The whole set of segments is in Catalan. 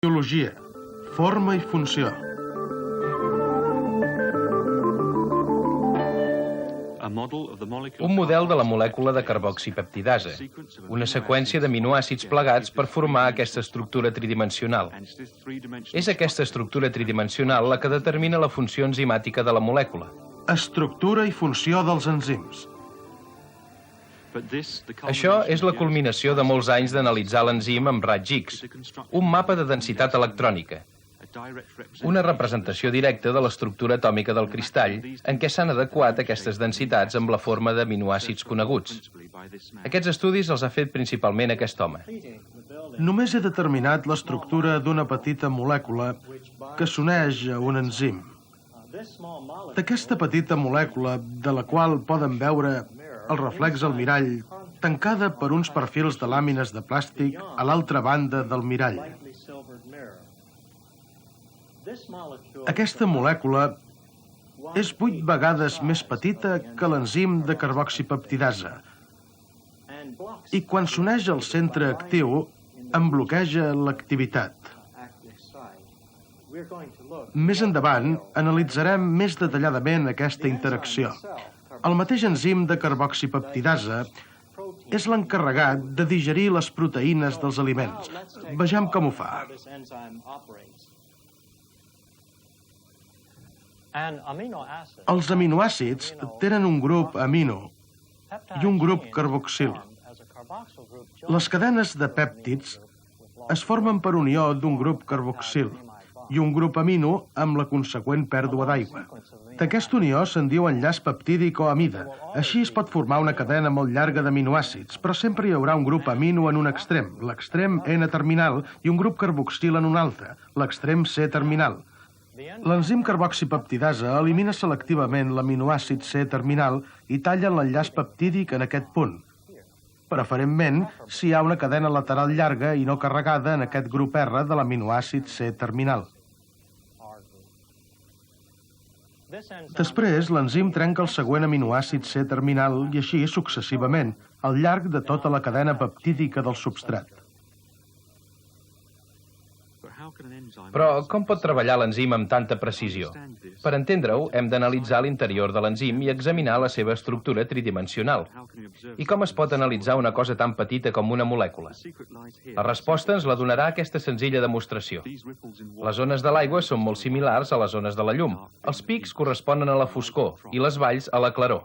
Biologia, forma i funció. Un model de la molècula de carboxipeptidasa, una seqüència d'aminoàcids plegats per formar aquesta estructura tridimensional. És aquesta estructura tridimensional la que determina la funció enzimàtica de la molècula. Estructura i funció dels enzims. Això és la culminació de molts anys d'analitzar l'enzim amb raig X, un mapa de densitat electrònica, una representació directa de l'estructura atòmica del cristall en què s'han adequat aquestes densitats amb la forma d'aminoàcids coneguts. Aquests estudis els ha fet principalment aquest home. Només he determinat l'estructura d'una petita molècula que s'uneix a un enzim. D'aquesta petita molècula, de la qual poden veure el reflex al mirall, tancada per uns perfils de làmines de plàstic a l'altra banda del mirall. Aquesta molècula és 8 vegades més petita que l'enzim de carboxipeptidasa i quan s'uneix al centre actiu en bloqueja l'activitat. Més endavant analitzarem més detalladament aquesta interacció. El mateix enzim de carboxipeptidasa és l'encarregat de digerir les proteïnes dels aliments. Vejam com ho fa. Els aminoàcids tenen un grup amino i un grup carboxil. Les cadenes de pèptids es formen per unió d'un grup carboxil i un grup amino amb la conseqüent pèrdua d'aigua. D'aquesta unió se'n diu enllaç peptídic o amida. Així es pot formar una cadena molt llarga d'aminoàcids, però sempre hi haurà un grup amino en un extrem, l'extrem N-terminal, i un grup carboxil en un altre, l'extrem C-terminal. L'enzim carboxipeptidasa elimina selectivament l'aminoàcid C-terminal i talla l'enllaç peptídic en aquest punt, preferentment si hi ha una cadena lateral llarga i no carregada en aquest grup R de l'aminoàcid C-terminal. Després, l'enzim trenca el següent aminoàcid C-terminal i així successivament, al llarg de tota la cadena peptídica del substrat. Però com pot treballar l'enzim amb tanta precisió? Per entendre-ho, hem d'analitzar l'interior de l'enzim i examinar la seva estructura tridimensional. I com es pot analitzar una cosa tan petita com una molècula? La resposta ens la donarà aquesta senzilla demostració. Les ones de l'aigua són molt similars a les ones de la llum. Els pics corresponen a la foscor i les valls a la claror.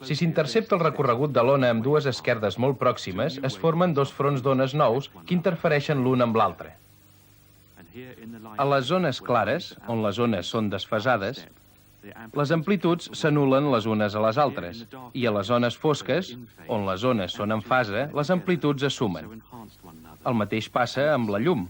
Si s'intercepta el recorregut de l'ona amb dues esquerdes molt pròximes, es formen dos fronts d'ones nous que interfereixen l'un amb l'altre. A les zones clares, on les ones són desfasades, les amplituds s'anulen les unes a les altres, i a les zones fosques, on les ones són en fase, les amplituds es sumen. El mateix passa amb la llum.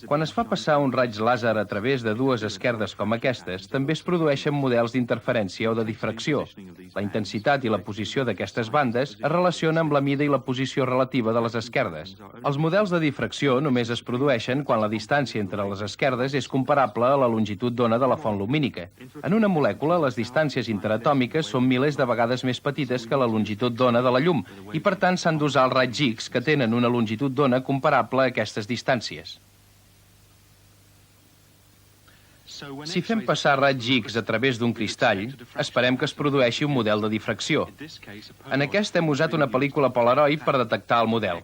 Quan es fa passar un raig làser a través de dues esquerdes com aquestes, també es produeixen models d'interferència o de difracció. La intensitat i la posició d'aquestes bandes es relacionen amb la mida i la posició relativa de les esquerdes. Els models de difracció només es produeixen quan la distància entre les esquerdes és comparable a la longitud d'ona de la font lumínica. En una molècula, les distàncies interatòmiques són milers de vegades més petites que la longitud d'ona de la llum i, per tant, s'han d'usar els raigs X que tenen una longitud d'ona comparable a aquestes distàncies. Si fem passar raig X a través d'un cristall, esperem que es produeixi un model de difracció. En aquest hem usat una pel·lícula Polaroid per detectar el model.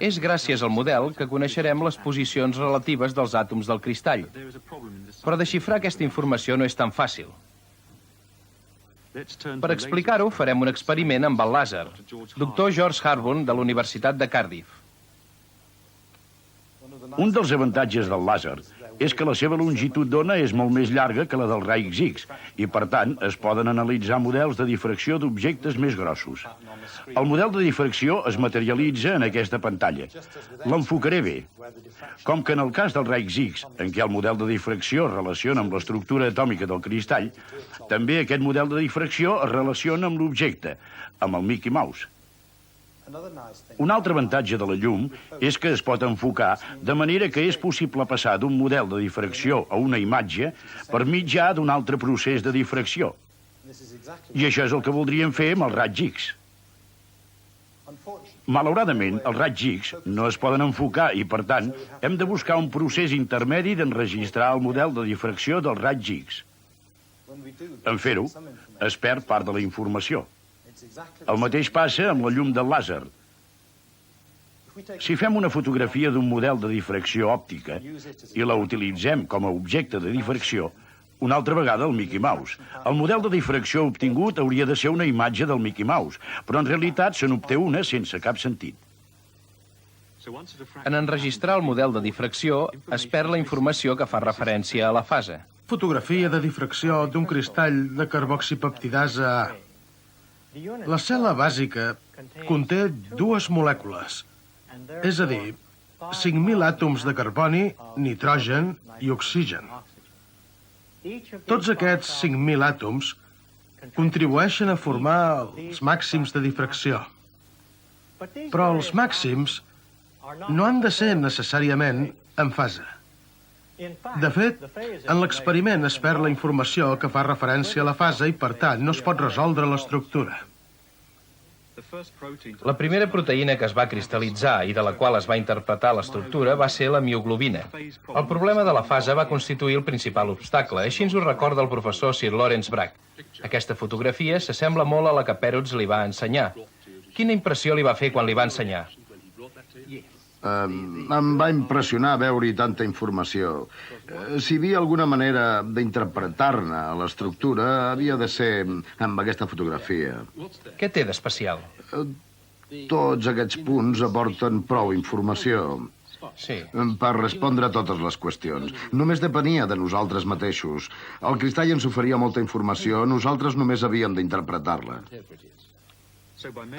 És gràcies al model que coneixerem les posicions relatives dels àtoms del cristall. Però desxifrar aquesta informació no és tan fàcil. Per explicar-ho, farem un experiment amb el làser. Dr. George Harburn, de la Universitat de Cardiff. Un dels avantatges del làser és que la seva longitud d'ona és molt més llarga que la dels raigs X i, per tant, es poden analitzar models de difracció d'objectes més grossos. El model de difracció es materialitza en aquesta pantalla. L'enfocaré bé. Com que en el cas dels raigs X, en què el model de difracció es relaciona amb l'estructura atòmica del cristall, també aquest model de difracció es relaciona amb l'objecte, amb el Mickey Mouse. Un altre avantatge de la llum és que es pot enfocar de manera que és possible passar d'un model de difracció a una imatge per mitjà d'un altre procés de difracció. I això és el que voldríem fer amb els raigs X. Malauradament, els raigs X no es poden enfocar i, per tant, hem de buscar un procés intermedi d'enregistrar el model de difracció dels raigs X. En fer-ho, es perd part de la informació. El mateix passa amb la llum del làser. Si fem una fotografia d'un model de difracció òptica i la utilitzem com a objecte de difracció, una altra vegada el Mickey Mouse. El model de difracció obtingut hauria de ser una imatge del Mickey Mouse, però en realitat se n'obté una sense cap sentit. En enregistrar el model de difracció, es perd la informació que fa referència a la fase. Fotografia de difracció d'un cristall de carboxipeptidasa A. La cel·la bàsica conté dues molècules, és a dir, 5.000 àtoms de carboni, nitrogen i oxigen. Tots aquests 5.000 àtoms contribueixen a formar els màxims de difracció. Però els màxims no han de ser necessàriament en fase. De fet, en l'experiment es perd la informació que fa referència a la fase i, per tant, no es pot resoldre l'estructura. La primera proteïna que es va cristal·litzar i de la qual es va interpretar l'estructura va ser la mioglobina. El problema de la fase va constituir el principal obstacle, així ens ho recorda el professor Sir Lawrence Bragg. Aquesta fotografia s'assembla molt a la que Perutz li va ensenyar. Quina impressió li va fer quan li va ensenyar? Em va impressionar veure-hi tanta informació. Si hi havia alguna manera d'interpretar-ne l'estructura, havia de ser amb aquesta fotografia. Què té d'especial? Tots aquests punts aporten prou informació Sí. per respondre a totes les qüestions. Només depenia de nosaltres mateixos. El cristall ens oferia molta informació, nosaltres només havíem d'interpretar-la.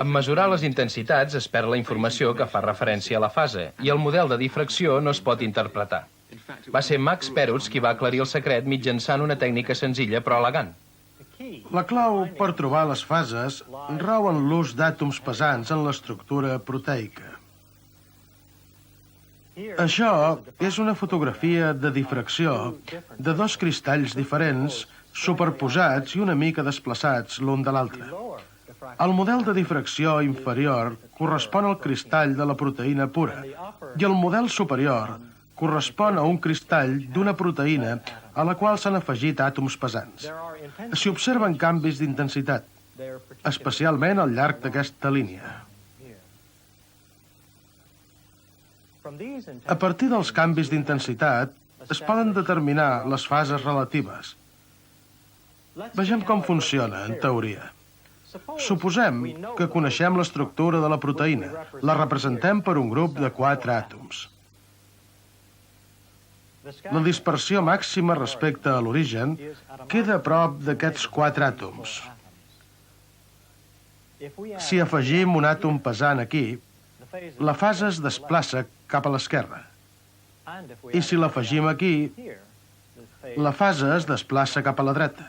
En mesurar les intensitats es perd la informació que fa referència a la fase i el model de difracció no es pot interpretar. Va ser Max Perutz qui va aclarir el secret mitjançant una tècnica senzilla però elegant. La clau per trobar les fases rau en l'ús d'àtoms pesants en l'estructura proteica. Això és una fotografia de difracció de dos cristalls diferents superposats i una mica desplaçats l'un de l'altre. El model de difracció inferior correspon al cristall de la proteïna pura i el model superior correspon a un cristall d'una proteïna a la qual s'han afegit àtoms pesants. S'hi observen canvis d'intensitat, especialment al llarg d'aquesta línia. A partir dels canvis d'intensitat es poden determinar les fases relatives. Vegem com funciona, en teoria. Suposem que coneixem l'estructura de la proteïna. La representem per un grup de 4 àtoms. La dispersió màxima respecte a l'origen queda a prop d'aquests 4 àtoms. Si afegim un àtom pesant aquí, la fase es desplaça cap a l'esquerra. I si l'afegim aquí, la fase es desplaça cap a la dreta.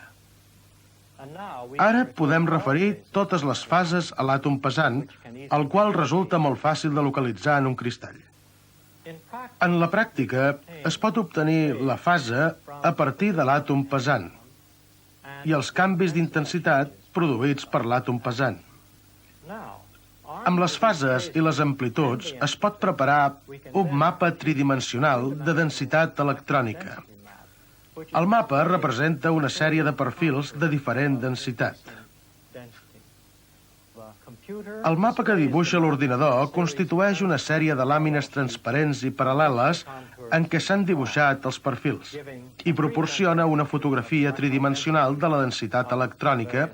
Ara podem referir totes les fases a l'àtom pesant, el qual resulta molt fàcil de localitzar en un cristall. En la pràctica, es pot obtenir la fase a partir de l'àtom pesant i els canvis d'intensitat produïts per l'àtom pesant. Amb les fases i les amplituds es pot preparar un mapa tridimensional de densitat electrònica. El mapa representa una sèrie de perfils de diferent densitat. El mapa que dibuixa l'ordinador constitueix una sèrie de làmines transparents i paral·leles en què s'han dibuixat els perfils i proporciona una fotografia tridimensional de la densitat electrònica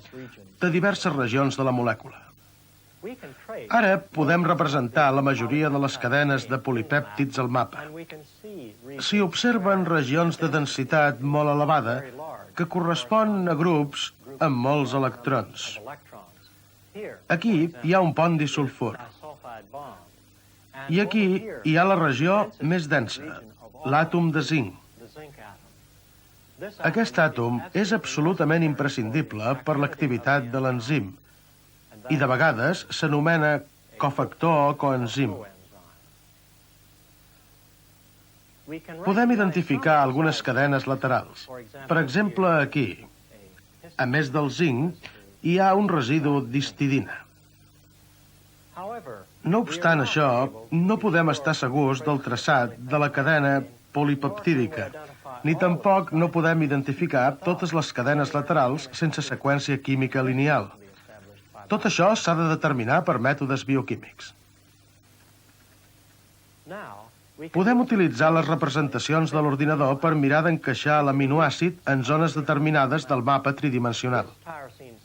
de diverses regions de la molècula. Ara podem representar la majoria de les cadenes de polipèptids al mapa. S'hi observen regions de densitat molt elevada que corresponen a grups amb molts electrons. Aquí hi ha un pont disulfur. I aquí hi ha la regió més densa, l'àtom de zinc. Aquest àtom és absolutament imprescindible per l'activitat de l'enzim i de vegades s'anomena cofactor o coenzim. Podem identificar algunes cadenes laterals. Per exemple, aquí. a més del zinc, hi ha un residu d'histidina. No obstant això, no podem estar segurs del traçat de la cadena polipeptídica, ni tampoc no podem identificar totes les cadenes laterals sense seqüència química lineal. Tot això s'ha de determinar per mètodes bioquímics. Podem utilitzar les representacions de l'ordinador per mirar d'encaixar l'aminoàcid en zones determinades del mapa tridimensional.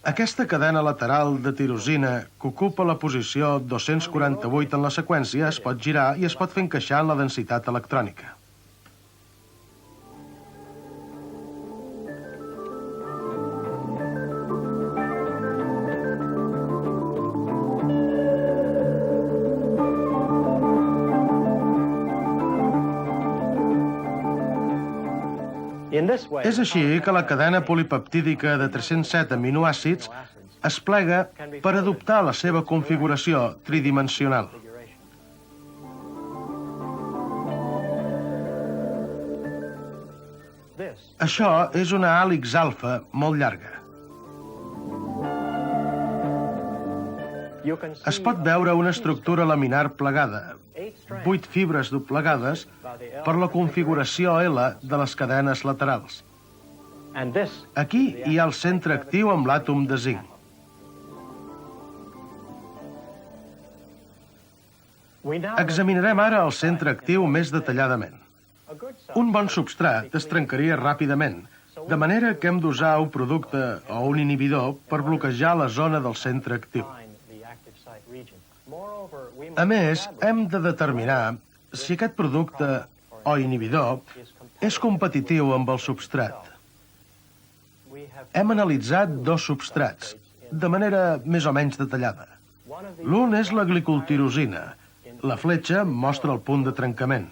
Aquesta cadena lateral de tirosina que ocupa la posició 248 en la seqüència es pot girar i es pot fer encaixar en la densitat electrònica. És així que la cadena polipeptídica de 307 aminoàcids es plega per adoptar la seva configuració tridimensional. Això és una hèlix alfa molt llarga. Es pot veure una estructura laminar plegada, 8 fibres doblegades per la configuració L de les cadenes laterals. Aquí hi ha el centre actiu amb l'àtom de zinc. Examinarem ara el centre actiu més detalladament. Un bon substrat es trencaria ràpidament, de manera que hem d'usar un producte o un inhibidor per bloquejar la zona del centre actiu. A més, hem de determinar si aquest producte o inhibidor és competitiu amb el substrat. Hem analitzat 2 substrats, de manera més o menys detallada. L'un és la glicotirosina. La fletxa mostra el punt de trencament.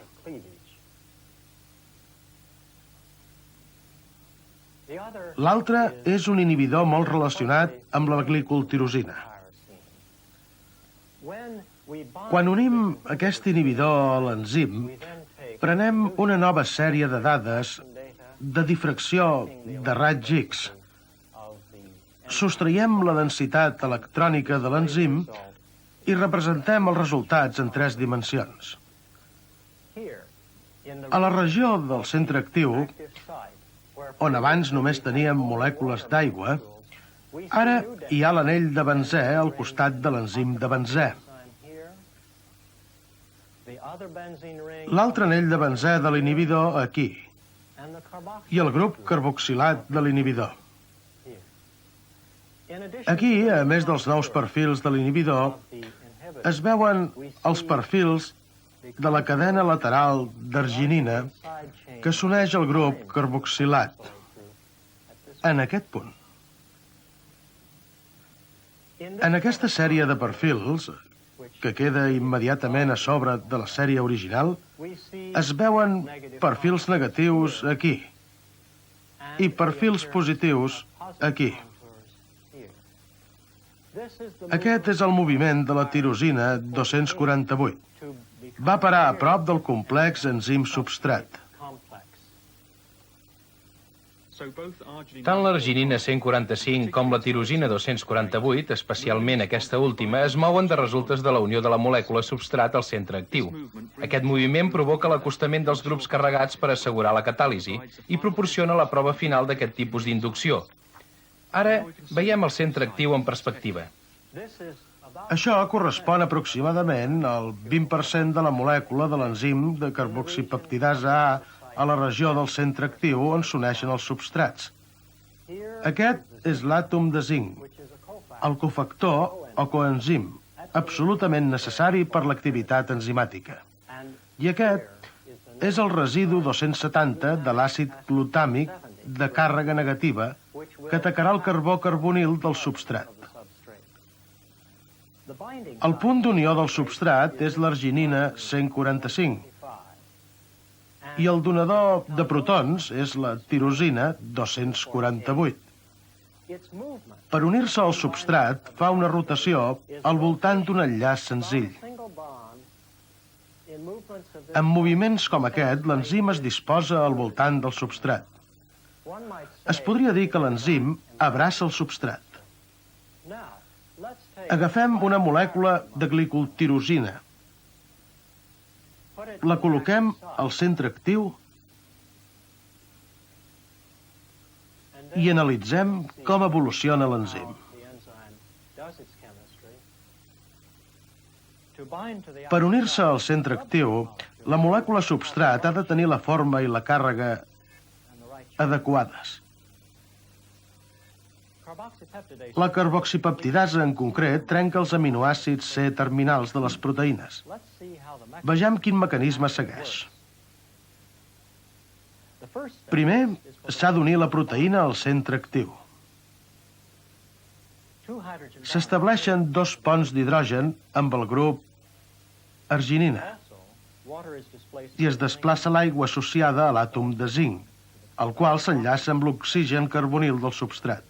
L'altre és un inhibidor molt relacionat amb la glicotirosina. Quan unim aquest inhibidor a l'enzim, prenem una nova sèrie de dades de difracció de raig X. Sostraiem la densitat electrònica de l'enzim i representem els resultats en 3 dimensions. A la regió del centre actiu, on abans només teníem molècules d'aigua, ara hi ha l'anell de benzè al costat de l'enzim de benzè. L'altre anell de benzè de l'inhibidor aquí, i el grup carboxilat de l'inhibidor. Aquí, a més dels nous perfils de l'inhibidor, es veuen els perfils de la cadena lateral d'arginina que s'uneix al grup carboxilat, en aquest punt. En aquesta sèrie de perfils, que queda immediatament a sobre de la sèrie original, es veuen perfils negatius aquí i perfils positius aquí. Aquest és el moviment de la tirosina 248. Va parar a prop del complex enzim-substrat. Tant l'arginina 145 com la tirosina 248, especialment aquesta última, es mouen de resultes de la unió de la molècula substrat al centre actiu. Aquest moviment provoca l'acostament dels grups carregats per assegurar la catàlisi i proporciona la prova final d'aquest tipus d'inducció. Ara veiem el centre actiu en perspectiva. Això correspon aproximadament al 20% de la molècula de l'enzim de carboxipeptidasa A la regió del centre actiu on s'uneixen els substrats. Aquest és l'àtom de zinc, el cofactor o coenzim, absolutament necessari per l'activitat enzimàtica. I aquest és el residu 270 de l'àcid glutàmic de càrrega negativa que atacarà el carbó carbonil del substrat. El punt d'unió del substrat és l'arginina 145, i el donador de protons és la tirosina 248. Per unir-se al substrat, fa una rotació al voltant d'un enllaç senzill. En moviments com aquest, l'enzim es disposa al voltant del substrat. Es podria dir que l'enzim abraça el substrat. Agafem una molècula de glicotirosina. La col·loquem al centre actiu i analitzem com evoluciona l'enzim. Per unir-se al centre actiu, la molècula substrat ha de tenir la forma i la càrrega adequades. La carboxipeptidasa, en concret, trenca els aminoàcids C terminals de les proteïnes. Vegem quin mecanisme segueix. Primer, s'ha d'unir la proteïna al centre actiu. S'estableixen 2 ponts d'hidrogen amb el grup arginina i es desplaça l'aigua associada a l'àtom de zinc, el qual s'enllaça amb l'oxigen carbonil del substrat.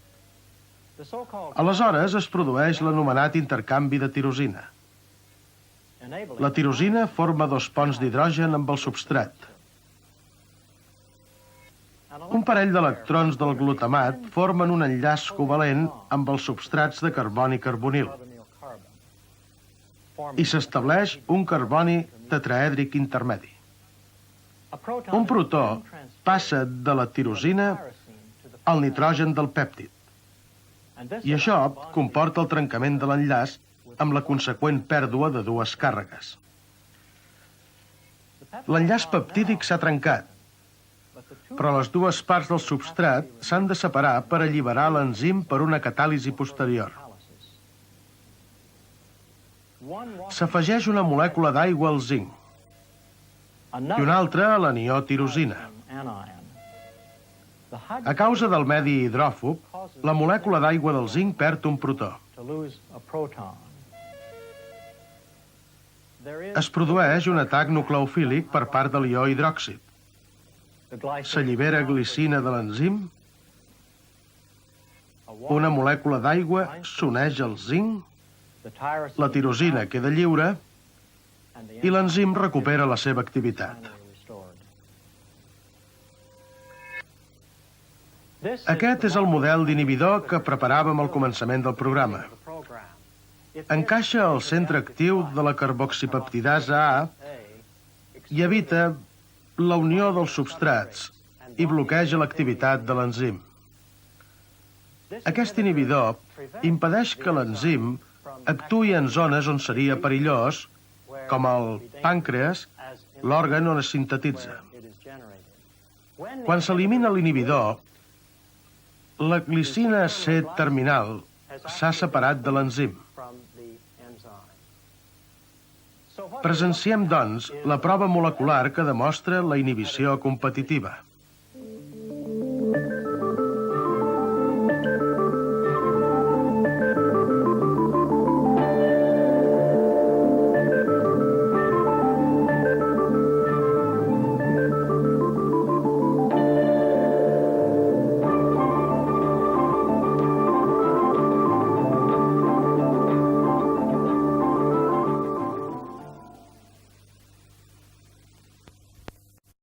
Aleshores es produeix l'anomenat intercanvi de tirosina. La tirosina forma 2 ponts d'hidrogen amb el substrat. Un parell d'electrons del glutamat formen un enllaç covalent amb els substrats de carboni carbonil i s'estableix un carboni tetraèdric intermedi. Un protó passa de la tirosina al nitrogen del pèptid i això comporta el trencament de l'enllaç amb la conseqüent pèrdua de 2 càrregues. L'enllaç peptídic s'ha trencat, però les 2 parts del substrat s'han de separar per alliberar l'enzim per una catàlisi posterior. S'afegeix una molècula d'aigua al zinc i una altra a l'anió tirosina. A causa del medi hidròfob, la molècula d'aigua del zinc perd un protó. Es produeix un atac nucleofílic per part de l'ió hidròxid. S'allibera glicina de l'enzim, una molècula d'aigua s'uneix al zinc, la tirosina queda lliure i l'enzim recupera la seva activitat. Aquest és el model d'inhibidor que preparàvem al començament del programa. Encaixa al centre actiu de la carboxipeptidasa A i evita la unió dels substrats i bloqueja l'activitat de l'enzim. Aquest inhibidor impedeix que l'enzim actuï en zones on seria perillós, com el pàncreas, l'òrgan on es sintetitza. Quan s'elimina l'inhibidor, la glicina C terminal s'ha separat de l'enzim. Presenciem, doncs, la prova molecular que demostra la inhibició competitiva.